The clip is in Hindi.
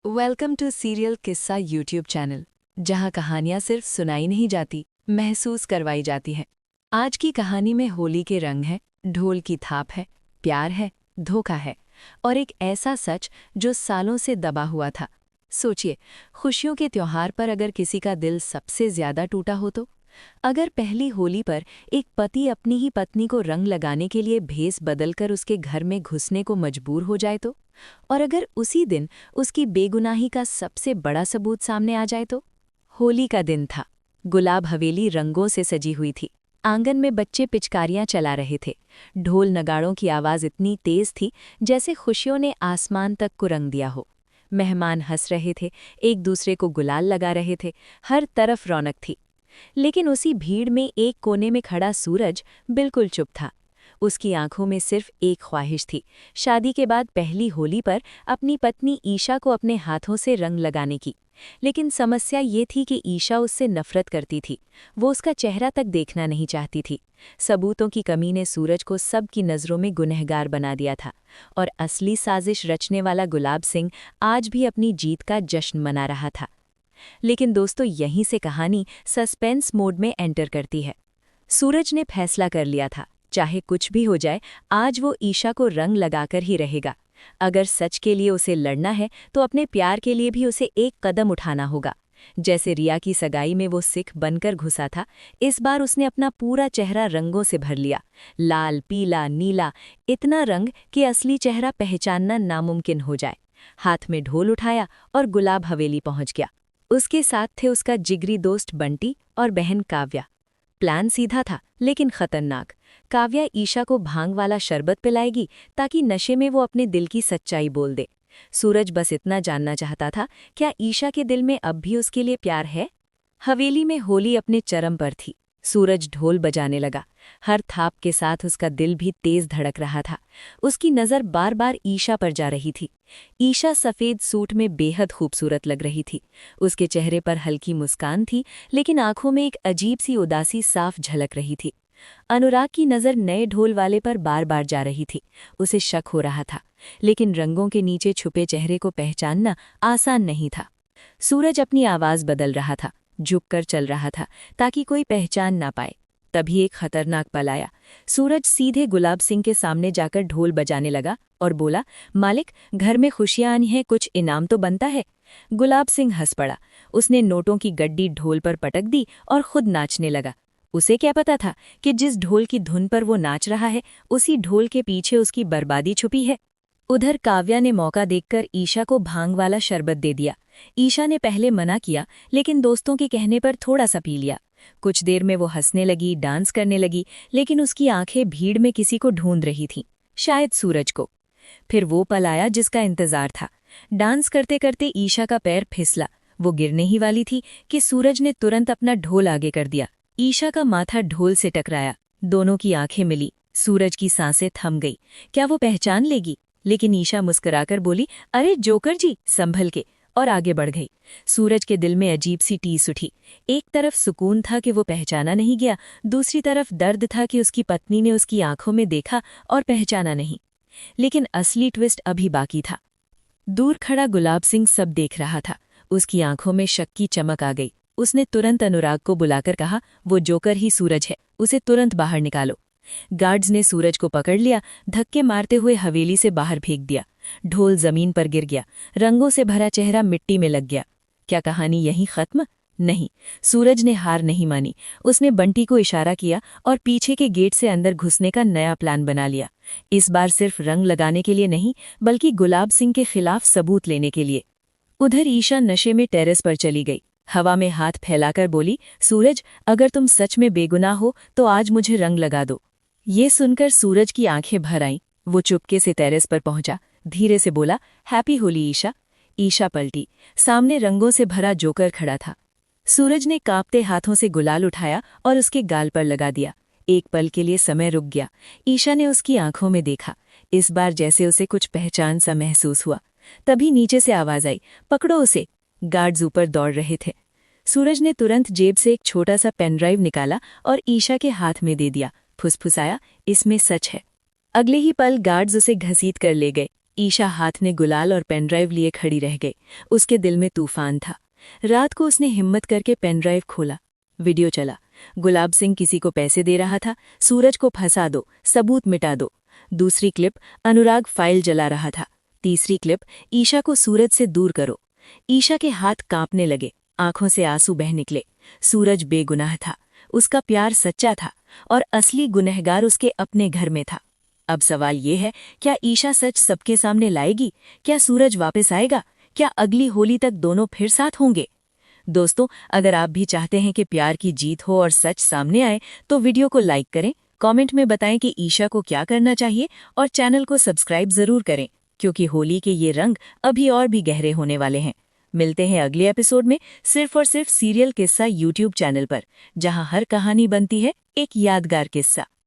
वेलकम टू सीरियल किस्सा यूट्यूब चैनल, जहां कहानियां सिर्फ सुनाई नहीं जाती, महसूस करवाई जाती हैं। आज की कहानी में होली के रंग हैं, ढोल की थाप है, प्यार है, धोखा है और एक ऐसा सच जो सालों से दबा हुआ था। सोचिए, खुशियों के त्योहार पर अगर किसी का दिल सबसे ज्यादा टूटा हो तो? अगर पहली होली पर एक पति अपनी ही पत्नी को रंग लगाने के लिए भेस बदलकर उसके घर में घुसने को मजबूर हो जाए तो? और अगर उसी दिन उसकी बेगुनाही का सबसे बड़ा सबूत सामने आ जाए तो? होली का दिन था। गुलाब हवेली रंगों से सजी हुई थी। आंगन में बच्चे पिचकारियां चला रहे थे। ढोल नगाड़ों की आवाज इतनी तेज थी जैसे खुशियों ने आसमान तक को रंग दिया हो। मेहमान हंस रहे थे, एक दूसरे को गुलाल लगा रहे थे, हर तरफ रौनक थी। लेकिन उसी भीड़ में एक कोने में खड़ा सूरज बिल्कुल चुप था। उसकी आंखों में सिर्फ एक ख्वाहिश थी, शादी के बाद पहली होली पर अपनी पत्नी ईशा को अपने हाथों से रंग लगाने की। लेकिन समस्या ये थी कि ईशा उससे नफरत करती थी। वो उसका चेहरा तक देखना नहीं चाहती थी। सबूतों की कमी ने सूरज को सबकी नज़रों में गुनहगार बना दिया था। और असली साजिश रचने वाला गुलाब सिंह आज भी अपनी जीत का जश्न मना रहा था। लेकिन दोस्तों, यहीं से कहानी सस्पेंस मोड में एंटर करती है। सूरज ने फैसला कर लिया था, चाहे कुछ भी हो जाए, आज वो ईशा को रंग लगाकर ही रहेगा। अगर सच के लिए उसे लड़ना है तो अपने प्यार के लिए भी उसे एक कदम उठाना होगा। जैसे रिया की सगाई में वो सिख बनकर घुसा था, इस बार उसने अपना पूरा चेहरा रंगों से भर लिया। लाल, पीला, नीला, इतना रंग कि असली चेहरा पहचानना नामुमकिन हो जाए। हाथ में ढोल उठाया और गुलाब हवेली पहुंच गया। उसके साथ थे उसका जिगरी दोस्त बंटी और बहन काव्या। प्लान सीधा था लेकिन खतरनाक। काव्या ईशा को भांग वाला शरबत पिलाएगी ताकि नशे में वो अपने दिल की सच्चाई बोल दे। सूरज बस इतना जानना चाहता था, क्या ईशा के दिल में अब भी उसके लिए प्यार है? हवेली में होली अपने चरम पर थी। सूरज ढोल बजाने लगा। हर थाप के साथ उसका दिल भी तेज धड़क रहा था। उसकी नज़र बार बार ईशा पर जा रही थी। ईशा सफ़ेद सूट में बेहद खूबसूरत लग रही थी। उसके चेहरे पर हल्की मुस्कान थी, लेकिन आंखों में एक अजीब सी उदासी साफ झलक रही थी। अनुराग की नज़र नए ढोल वाले पर बार बार जा रही थी। उसे शक हो रहा था, लेकिन रंगों के नीचे छुपे चेहरे को पहचानना आसान नहीं था। सूरज अपनी आवाज़ बदल रहा था, झुककर चल रहा था ताकि कोई पहचान ना पाए। तभी एक खतरनाक पल आया। सूरज सीधे गुलाब सिंह के सामने जाकर ढोल बजाने लगा और बोला, मालिक, घर में खुशियां आनी है, कुछ इनाम तो बनता है। गुलाब सिंह हंस पड़ा। उसने नोटों की गड्डी ढोल पर पटक दी और खुद नाचने लगा। उसे क्या पता था कि जिस ढोल की धुन पर वो नाच रहा है, उसी ढोल के पीछे उसकी बर्बादी छुपी है। उधर काव्या ने मौका देखकर ईशा को भांग वाला शरबत दे दिया। ईशा ने पहले मना किया, लेकिन दोस्तों के कहने पर थोड़ा सा पी लिया। कुछ देर में वो हंसने लगी, डांस करने लगी, लेकिन उसकी आंखें भीड़ में किसी को ढूंढ रही थीं, शायद सूरज को। फिर वो पल आया जिसका इंतजार था। डांस करते करते ईशा का पैर फिसला। वो गिरने ही वाली थी कि सूरज ने तुरंत अपना ढोल आगे कर दिया। ईशा का माथा ढोल से टकराया। दोनों की आंखें मिली। सूरज की सांसें थम गई। क्या वो पहचान लेगी? लेकिन ईशा मुस्कुराकर बोली, अरे जोकर जी, संभल के, और आगे बढ़ गई। सूरज के दिल में अजीब सी टीस उठी। एक तरफ सुकून था कि वो पहचाना नहीं गया, दूसरी तरफ दर्द था कि उसकी पत्नी ने उसकी आंखों में देखा और पहचाना नहीं। लेकिन असली ट्विस्ट अभी बाकी था। दूर खड़ा गुलाब सिंह सब देख रहा था। उसकी आंखों में शक की चमक आ गई। उसने तुरंत अनुराग को बुलाकर कहा, वो जोकर ही सूरज है, उसे तुरंत बाहर निकालो। गार्ड्स ने सूरज को पकड़ लिया, धक्के मारते हुए हवेली से बाहर फेंक दिया। ढोल जमीन पर गिर गया। रंगों से भरा चेहरा मिट्टी में लग गया। क्या कहानी यहीं खत्म? नहीं, सूरज ने हार नहीं मानी। उसने बंटी को इशारा किया और पीछे के गेट से अंदर घुसने का नया प्लान बना लिया। इस बार सिर्फ रंग लगाने के लिए नहीं, बल्कि गुलाब सिंह के खिलाफ सबूत लेने के लिए। उधर ईशा नशे में टेरेस पर चली गई। हवा में हाथ फैलाकर बोली, सूरज, अगर तुम सच में बेगुनाह हो तो आज मुझे रंग लगा दो। ये सुनकर सूरज की आंखें भर आईं। वो चुपके से टेरेस पर पहुंचा, धीरे से बोला, हैप्पी होली ईशा। ईशा पलटी। सामने रंगों से भरा जोकर खड़ा था। सूरज ने कांपते हाथों से गुलाल उठाया और उसके गाल पर लगा दिया। एक पल के लिए समय रुक गया। ईशा ने उसकी आंखों में देखा। इस बार जैसे उसे कुछ पहचान सा महसूस हुआ। तभी नीचे से आवाज आई, पकड़ो उसे। गार्ड्स ऊपर दौड़ रहे थे। सूरज ने तुरंत जेब से एक छोटा सा पेनड्राइव निकाला और ईशा के हाथ में दे दिया। फुसफुसाया, इसमें सच है। अगले ही पल गार्ड्स उसे घसीट कर ले गए। ईशा हाथ में गुलाल और पेनड्राइव लिए खड़ी रह गई। उसके दिल में तूफान था। रात को उसने हिम्मत करके पेनड्राइव खोला। वीडियो चला। गुलाब सिंह किसी को पैसे दे रहा था। सूरज को फंसा दो, सबूत मिटा दो। दूसरी क्लिप, अनुराग फाइल जला रहा था। तीसरी क्लिप, ईशा को सूरज से दूर करो। ईशा के हाथ कांपने लगे, आंखों से आंसू बह निकले। सूरज बेगुनाह था, उसका प्यार सच्चा था और असली गुनहगार उसके अपने घर में था। अब सवाल ये है, क्या ईशा सच सबके सामने लाएगी? क्या सूरज वापस आएगा? क्या अगली होली तक दोनों फिर साथ होंगे? दोस्तों, अगर आप भी चाहते हैं कि प्यार की जीत हो और सच सामने आए, तो वीडियो को लाइक करें, कमेंट में बताएं कि ईशा को क्या करना चाहिए और चैनल को सब्सक्राइब जरूर करें, क्योंकि होली के ये रंग अभी और भी गहरे होने वाले हैं। मिलते हैं अगले एपिसोड में, सिर्फ और सिर्फ सीरियल किस्सा यूट्यूब चैनल पर, जहां हर कहानी बनती है एक यादगार किस्सा।